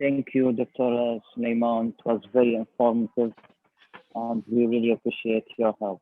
Thank you, Dr. Sulaiman. It was very informative, and we really appreciate your help.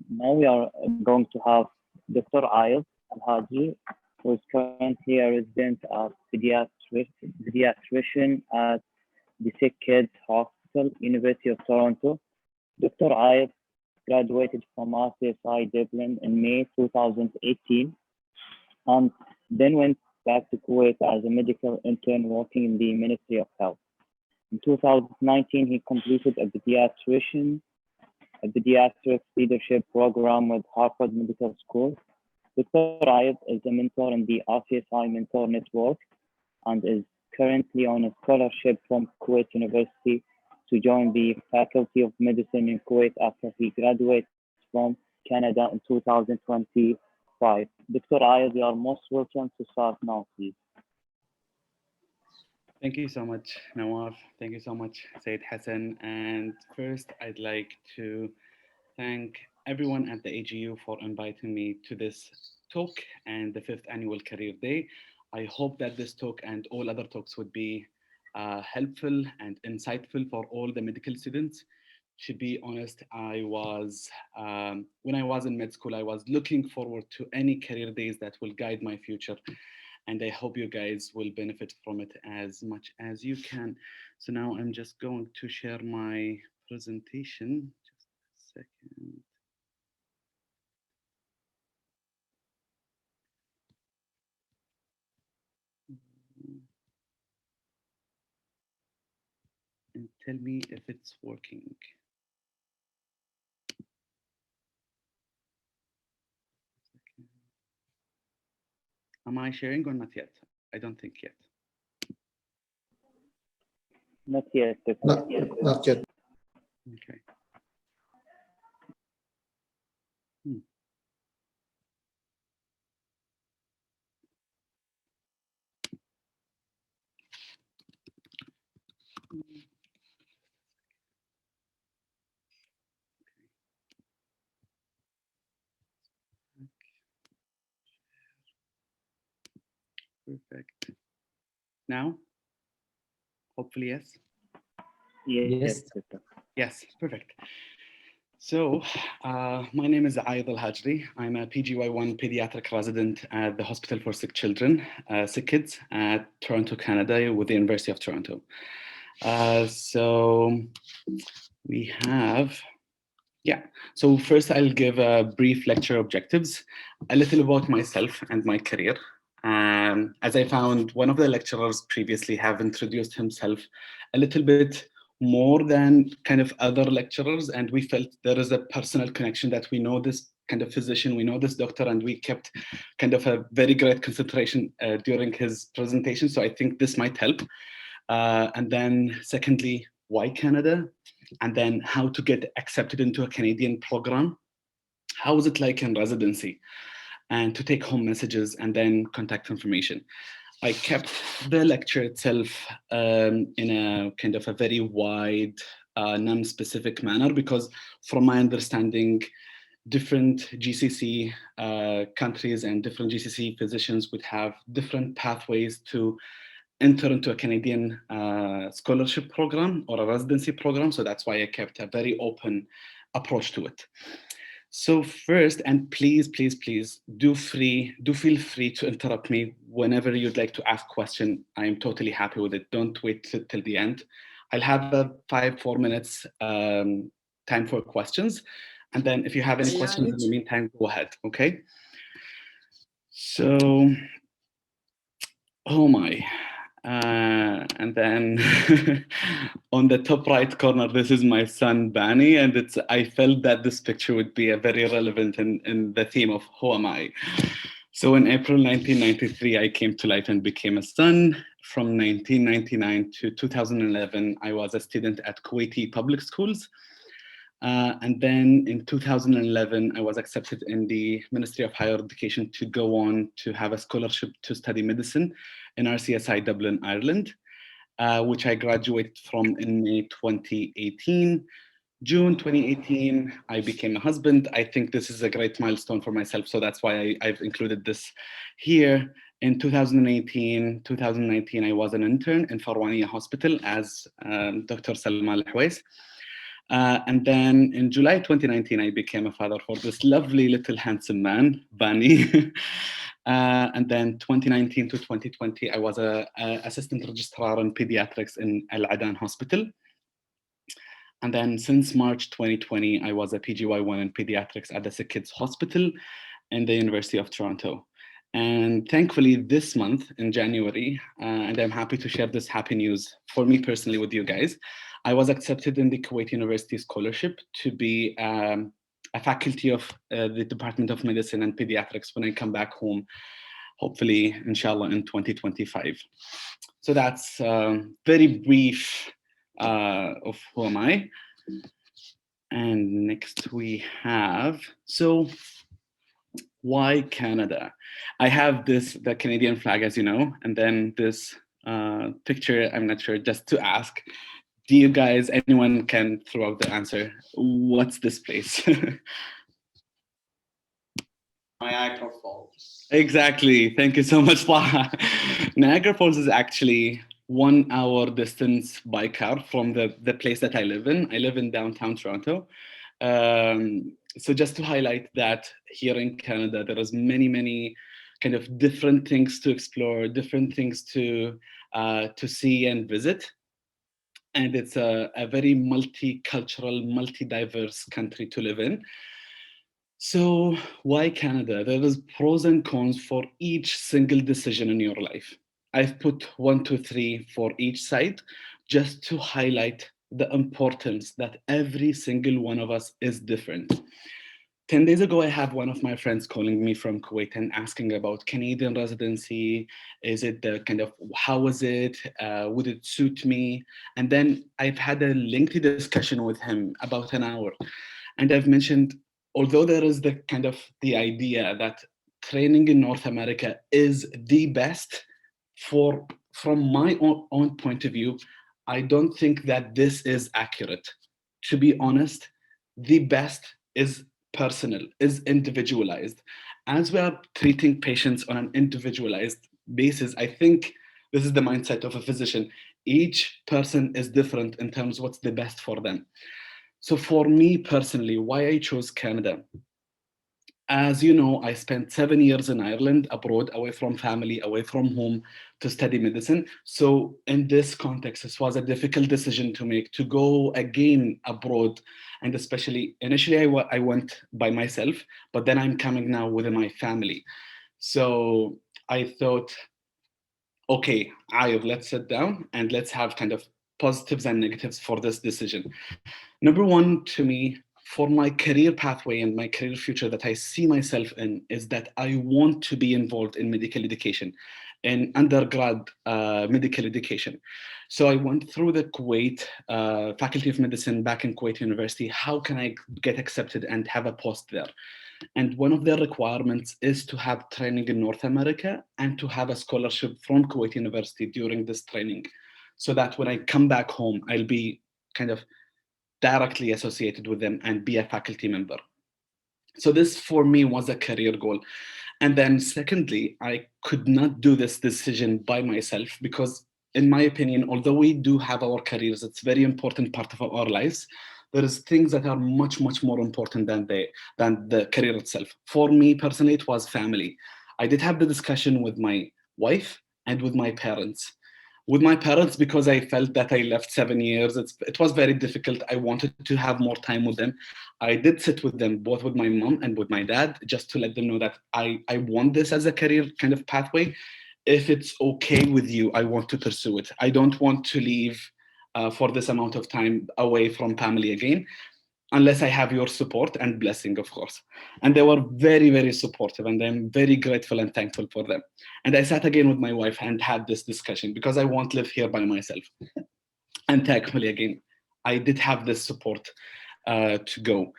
Now we are going to have Dr. Ayedh Alhajri, who is currently a resident of pediatrician at the Sick Kids Hospital, University of Toronto. Dr. Ayedh graduated from RCSI Dublin in May 2018 and then went back to Kuwait as a medical intern working in the Ministry of Health. In 2019, he completed a pediatrics leadership program with Harvard Medical School. Dr. Ayedh is a mentor in the RCSI Mentor Network and is currently on a scholarship from Kuwait University to join the Faculty of Medicine in Kuwait after he graduates from Canada in 2025. Dr. Ayedh, you are most welcome to start now, please. Thank you so much, Nawaf. Thank you so much, Said Hassan. And first, I'd like to thank everyone at the AGU for inviting me to this talk and the 5th Annual Career Day. I hope that this talk and all other talks would be helpful and insightful for all the medical students. To be honest, when I was in med school, I was looking forward to any career days that will guide my future. And I hope you guys will benefit from it as much as you can. So now I'm just going to share my presentation. Just a second. And tell me if it's working. Am I sharing or not yet? I don't think yet. Not yet. Not yet. Okay. Perfect. Now, hopefully, yes. Yes. Yes, perfect. So, my name is Ayedh Alhajri. I'm a PGY1 pediatric resident at the Hospital for Sick Children, Sick Kids at Toronto, Canada, with the University of Toronto. So first I'll give a brief lecture objectives, a little about myself and my career. As I found, one of the lecturers previously have introduced himself a little bit more than kind of other lecturers, and we felt there is a personal connection that we know this kind of physician, we know this doctor, and we kept kind of a very great concentration during his presentation. So I think this might help. And then secondly, why Canada? And then how to get accepted into a Canadian program. How is it like in residency? And to take home messages and then contact information. I kept the lecture itself in a kind of a very wide, non-specific manner, because from my understanding, different GCC countries and different GCC physicians would have different pathways to enter into a Canadian scholarship program or a residency program. So that's why I kept a very open approach to it. So first, and please do feel free to interrupt me whenever you'd like to ask question. I'm totally happy with it. Don't wait till the end. I'll have a 4 minutes time for questions. And then if you have any questions in the meantime, go ahead, okay? So, oh my. And then on the top right corner, this is my son, Bani, and I felt that this picture would be a very relevant in the theme of who am I? So in April 1993, I came to life and became a son. From 1999 to 2011, I was a student at Kuwaiti public schools. And then in 2011, I was accepted in the Ministry of Higher Education to go on to have a scholarship to study medicine in RCSI Dublin, Ireland, which I graduated from in May 2018. June 2018, I became a husband. I think this is a great milestone for myself, so that's why I've included this here. In 2019, I was an intern in Farwaniya Hospital as Dr. Salma Al-Hwais. And then in July 2019, I became a father for this lovely little handsome man, Bani. And then 2019 to 2020, I was a assistant registrar in pediatrics in Al-Adan Hospital. And then since March 2020, I was a PGY1 in pediatrics at the Sick Kids Hospital in the University of Toronto. And thankfully, this month in January, and I'm happy to share this happy news for me personally with you guys, I was accepted in the Kuwait University Scholarship to be a faculty of the Department of Medicine and Pediatrics when I come back home, hopefully, inshallah, in 2025. So that's very brief of who am I. And next we have, so why Canada? I have the Canadian flag, as you know, and then this picture, I'm not sure, just to ask, do you guys, anyone can throw out the answer? What's this place? Niagara Falls. Exactly. Thank you so much, Taha. Niagara Falls is actually 1 hour distance by car from the place that I live in. I live in downtown Toronto. So just to highlight that here in Canada, there is many kind of different things to explore, different things to see and visit. And it's a very multicultural, multi-diverse country to live in. So why Canada? There is pros and cons for each single decision in your life. I've put 1, 2, 3 for each side just to highlight the importance that every single one of us is different. 10 days ago, I have one of my friends calling me from Kuwait and asking about Canadian residency. Is it the kind of, how is it? Would it suit me? And then I've had a lengthy discussion with him, about an hour. And I've mentioned, although there is the kind of the idea that training in North America is the best, from my own point of view, I don't think that this is accurate. To be honest, the best is personal, is individualized. As we are treating patients on an individualized basis, I think this is the mindset of a physician. Each person is different in terms of what's the best for them. So for me personally, why I chose Canada, as you know, I spent 7 years in Ireland, abroad, away from family, away from home, to study medicine. So in this context, this was a difficult decision to make, to go again abroad. And especially, initially I went by myself, but then I'm coming now with my family. So I thought, okay, Ayedh, let's sit down and let's have kind of positives and negatives for this decision. Number one, to me, for my career pathway and my career future that I see myself in, is that I want to be involved in medical education, in undergrad medical education. So I went through the Kuwait Faculty of Medicine back in Kuwait University. How can I get accepted and have a post there? And one of their requirements is to have training in North America and to have a scholarship from Kuwait University during this training, so that when I come back home, I'll be kind of directly associated with them and be a faculty member. So this for me was a career goal. And then secondly, I could not do this decision by myself because, in my opinion, although we do have our careers, it's a very important part of our lives. There is things that are much more important than the career itself. For me personally, it was family. I did have the discussion with my wife and with my parents. With my parents, because I felt that I left 7 years, it was very difficult. I wanted to have more time with them. I did sit with them, both with my mom and with my dad, just to let them know that I want this as a career kind of pathway. If it's okay with you, I want to pursue it. I don't want to leave for this amount of time away from family again, unless I have your support and blessing, of course. And they were very supportive, and I'm very grateful and thankful for them. And I sat again with my wife and had this discussion because I won't live here by myself. And thankfully, again, I did have this support to go.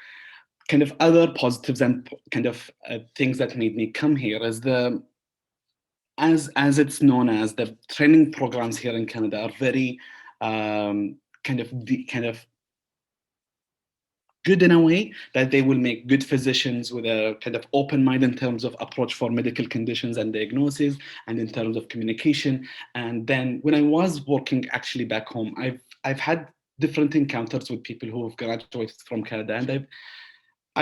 Kind of other positives and kind of things that made me come here is as it's known as, the training programs here in Canada are very kind of good in a way that they will make good physicians with a kind of open mind in terms of approach for medical conditions and diagnosis, and in terms of communication. And then when I was working actually back home, I've had different encounters with people who have graduated from Canada, and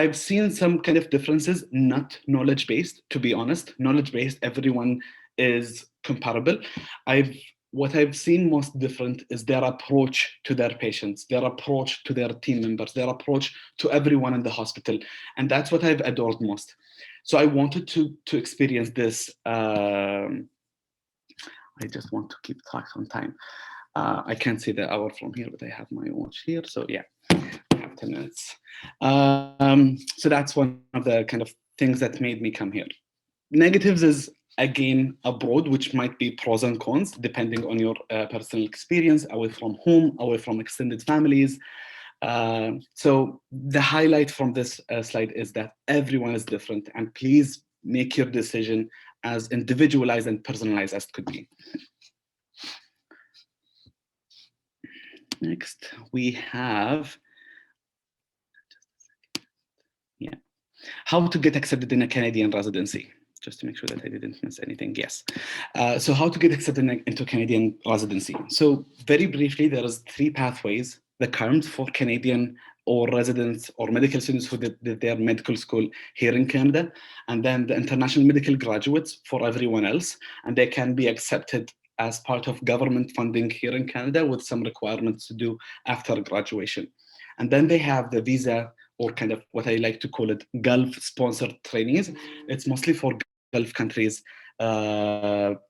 I've seen some kind of differences, not knowledge-based, to be honest. Knowledge-based, everyone is comparable. What I've seen most different is their approach to their patients, their approach to their team members, their approach to everyone in the hospital. And that's what I've adored most. So I wanted to experience this. I just want to keep track on time. I can't see the hour from here, but I have my watch here. So yeah, I have 10 minutes. So that's one of the kind of things that made me come here. Negatives is, again, abroad, which might be pros and cons, depending on your personal experience, away from home, away from extended families. So the highlight from this slide is that everyone is different, and please make your decision as individualized and personalized as it could be. Next, we have, how to get accepted in a Canadian residency. Just to make sure that I didn't miss anything. Yes. So how to get accepted into Canadian residency. So very briefly, there is 3 pathways. The current for Canadian or residents or medical students who did their medical school here in Canada, and then the international medical graduates for everyone else. And they can be accepted as part of government funding here in Canada with some requirements to do after graduation. And then they have the visa, or kind of what I like to call it, Gulf-sponsored trainees. It's mostly for Gulf countries,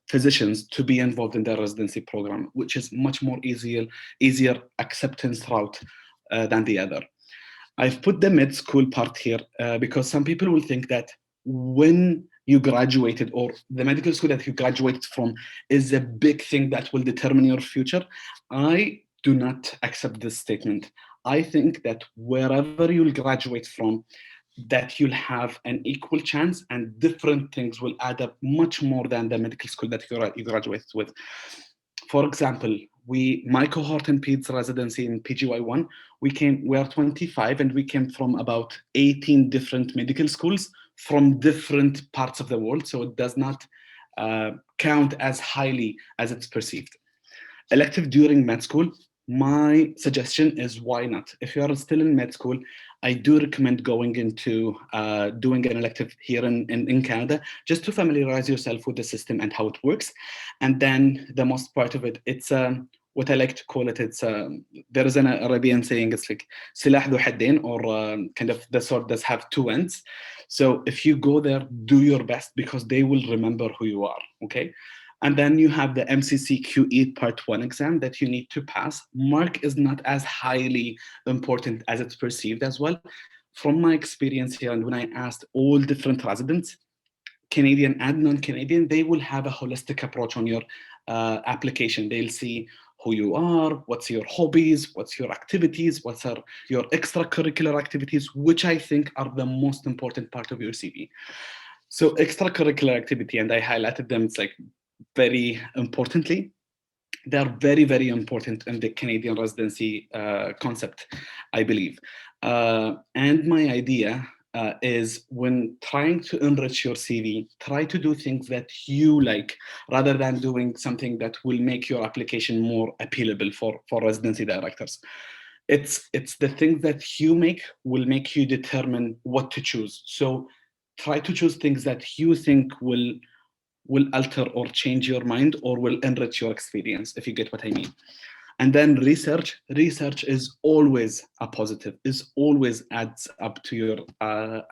physicians to be involved in their residency program, which is much more easier acceptance route than the other. I've put the med school part here because some people will think that when you graduated, or the medical school that you graduated from, is a big thing that will determine your future. I do not accept this statement. I think that wherever you'll graduate from, that you'll have an equal chance, and different things will add up much more than the medical school that you graduated with. For example, my cohort in PEDS residency in PGY1, we are 25, and we came from about 18 different medical schools from different parts of the world. So it does not count as highly as it's perceived. Elective during med school, my suggestion is, why not? If you are still in med school, I do recommend going into doing an elective here in Canada, just to familiarize yourself with the system and how it works. And then the most part of it, it's what I like to call it, it's there is an Arabian saying, it's like silah dhu haddain, or kind of the sword does have 2 ends. So if you go there, do your best, because they will remember who you are, okay? And then you have the MCCQE Part 1 exam that you need to pass. Mark is not as highly important as it's perceived as well. From my experience here, and when I asked all different residents, Canadian and non-Canadian, they will have a holistic approach on your application. They'll see who you are, what's your hobbies, what's your activities, what are your extracurricular activities, which I think are the most important part of your CV. So extracurricular activity, and I highlighted them, it's like, very importantly, they are very, very important in the Canadian residency concept, I believe. And my idea is, when trying to enrich your CV, try to do things that you like, rather than doing something that will make your application more appealable for residency directors. It's the things that you make will make you determine what to choose. So try to choose things that you think will alter or change your mind, or will enrich your experience, if you get what I mean. And then research is always a positive, is always adds up to your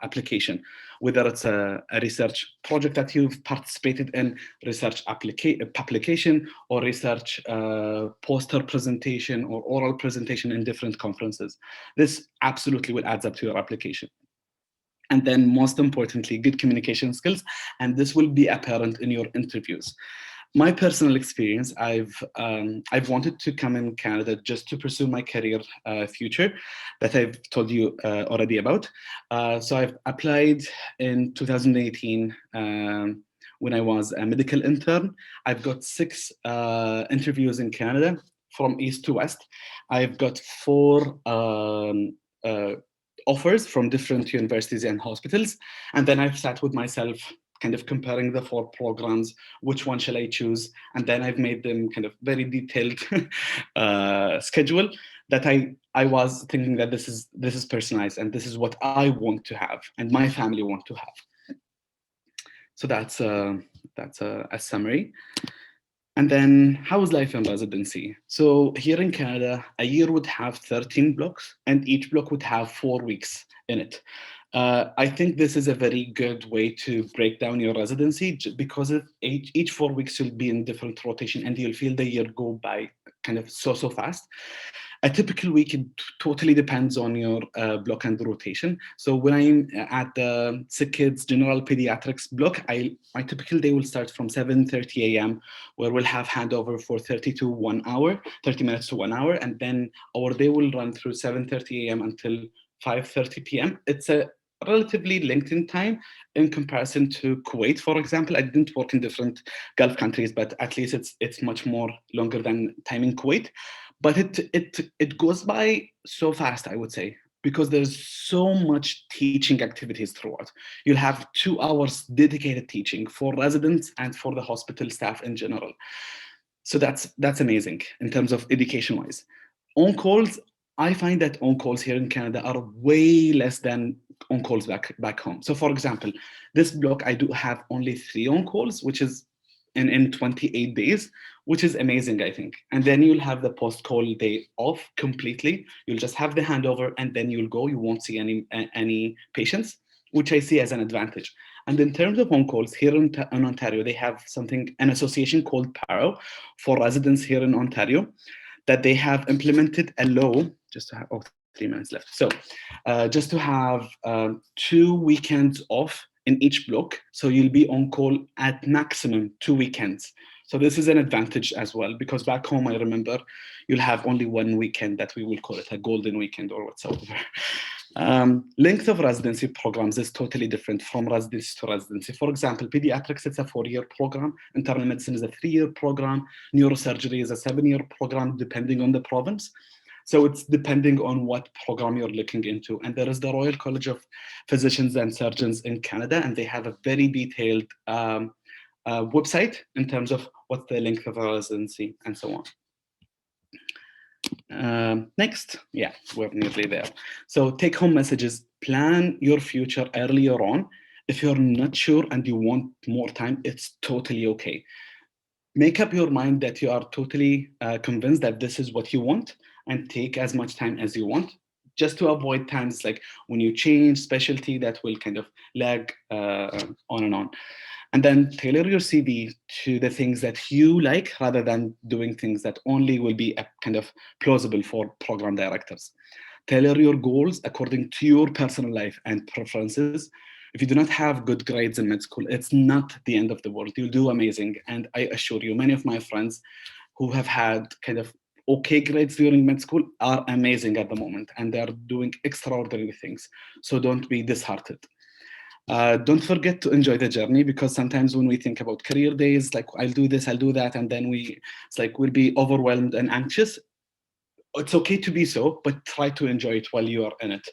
application, whether it's a research project that you've participated in, research publication, or research poster presentation or oral presentation in different conferences. This absolutely will add up to your application. And then most importantly, good communication skills, and this will be apparent in your interviews. My personal experience, I've wanted to come in Canada just to pursue my career future that I've told you already about. So I've applied in 2018 when I was a medical intern. I've got 6 interviews in Canada from east to west. I've got 4 offers from different universities and hospitals. And then I've sat with myself, kind of comparing the 4 programs, which one shall I choose? And then I've made them kind of very detailed schedule that I was thinking that this is personalized and this is what I want to have and my family want to have. So that's a summary. And then how is life in residency? So here in Canada, a year would have 13 blocks and each block would have 4 weeks in it. I think this is a very good way to break down your residency because each 4 weeks will be in different rotation and you'll feel the year go by kind of so fast. A typical week, it totally depends on your block and rotation. So when I'm at the sick kids general pediatrics block, my typical day will start from 7:30 a.m. where we'll have handover for 30 minutes to 1 hour. And then our day will run through 7:30 a.m. until 5:30 p.m. It's a relatively lengthened time in comparison to Kuwait, for example. I didn't work in different Gulf countries, but at least it's much more longer than time in Kuwait. But it goes by so fast, I would say, because there's so much teaching activities throughout. You'll have 2 hours dedicated teaching for residents and for the hospital staff in general. So that's amazing in terms of education wise. On calls, I find that on calls here in Canada are way less than on calls back home. So for example, this block, I do have only 3 on calls, which is in 28 days, which is amazing, I think. And then you'll have the post-call day off completely. You'll just have the handover and then you'll go. You won't see any patients, which I see as an advantage. And in terms of on-calls, here in Ontario, they have an association called PARO for residents here in Ontario, that they have implemented a law, just to have, 3 minutes left. So just to have 2 weekends off in each block. So you'll be on call at maximum 2 weekends. So this is an advantage as well, because back home, I remember you'll have only 1 weekend that we will call it a golden weekend or whatsoever. Length of residency programs is totally different from residency to residency. For example, pediatrics, it's a 4-year program. Internal medicine is a 3-year program. Neurosurgery is a 7-year program, depending on the province. So it's depending on what program you're looking into. And there is the Royal College of Physicians and Surgeons in Canada, and they have a very detailed website in terms of what's the length of a residency and so on. Next, yeah, we're nearly there. So take home messages, plan your future earlier on. If you're not sure and you want more time, it's totally okay. Make up your mind that you are totally convinced that this is what you want and take as much time as you want, just to avoid times like when you change specialty that will kind of lag on and on. And then tailor your CV to the things that you like rather than doing things that only will be kind of plausible for program directors. Tailor your goals according to your personal life and preferences. If you do not have good grades in med school, it's not the end of the world. You'll do amazing. And I assure you, many of my friends who have had kind of okay grades during med school are amazing at the moment, and they're doing extraordinary things. So don't be disheartened. Don't forget to enjoy the journey, because sometimes when we think about career days, like I'll do this, I'll do that, and then we'll be overwhelmed and anxious. It's okay to be so, but try to enjoy it while you are in it.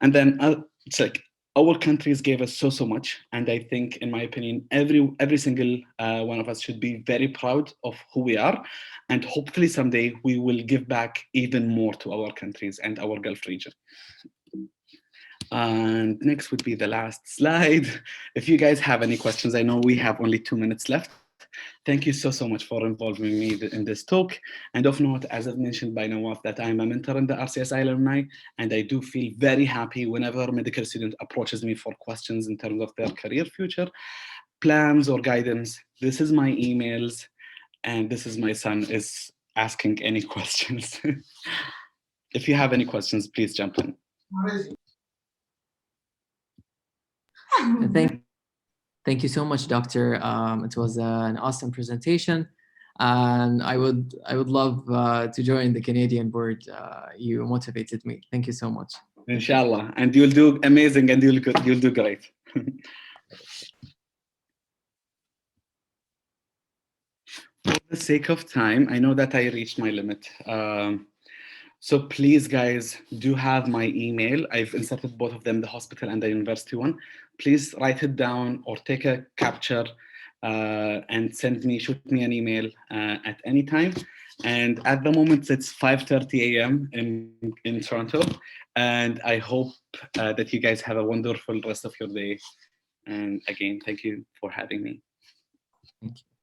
And then it's like our countries gave us so much, and I think, in my opinion, every single one of us should be very proud of who we are, and hopefully someday we will give back even more to our countries and our Gulf region. And next would be the last slide. If you guys have any questions, I know we have only 2 minutes left. Thank you so much for involving me in this talk. And of note, as I've mentioned by Nawaf, that I'm a mentor in the RCSI alumni, and I do feel very happy whenever a medical student approaches me for questions in terms of their career future, plans or guidance. This is my emails, and this is my son is asking any questions. If you have any questions, please jump in. Thank you so much, Doctor. It was an awesome presentation, and I would love to join the Canadian board. You motivated me. Thank you so much. Inshallah, and you'll do amazing, and you'll do great. For the sake of time, I know that I reached my limit. So please, guys, do have my email. I've inserted both of them, the hospital and the university one. Please write it down or take a capture and shoot me an email at any time. And at the moment, it's 5:30 a.m. in Toronto. And I hope that you guys have a wonderful rest of your day. And again, thank you for having me. Thank you.